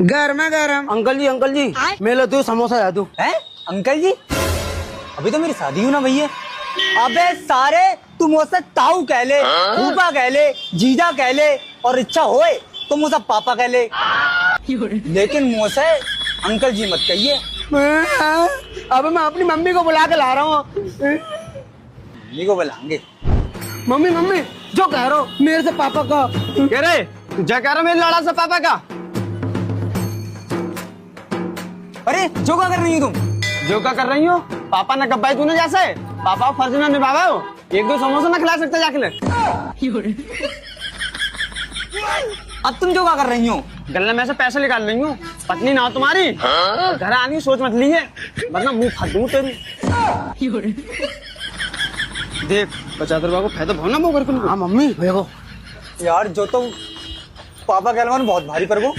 गरमा गरम। अंकल जी मैं लो तू समोसा या तू हैं अंकल जी, अभी तो मेरी शादी हुई ना भैया। अबे सारे तू मुझसे ताऊ कह ले, फूफा कह ले, जीजा कह ले, और इच्छा होए तो मुझसे पापा कह ले, लेकिन मुझसे अंकल जी मत कहिए। अब मैं अपनी मम्मी को बुला के ला रहा हूँ। मम्मी को बुलाएंगे? मम्मी मम्मी जो कह रहा हूँ मेरे से पापा का कह रहे, जो कह रहा हूँ मेरे लाड़ा से पापा का। अरे जो क्या कर रही हो तुम? जो क्या कर रही हो? पापा ने कब तूने जैसे पापा को फर्ज ना निभावा हो, एक दो समोसा ना खिला सकते जाके ले। अब तुम जो क्या कर रही हो? गले में से पैसे निकाल रही हूँ। पत्नी ना हो तुम्हारी, घर आनी सोच मत लीजिए वरना मुंह फाड़ दूं तेरी। देख 50 रुपया को फायदा भावना वो कर। हाँ मम्मी देखो यार जो तो पापा कहलवान बहुत भारी पर वो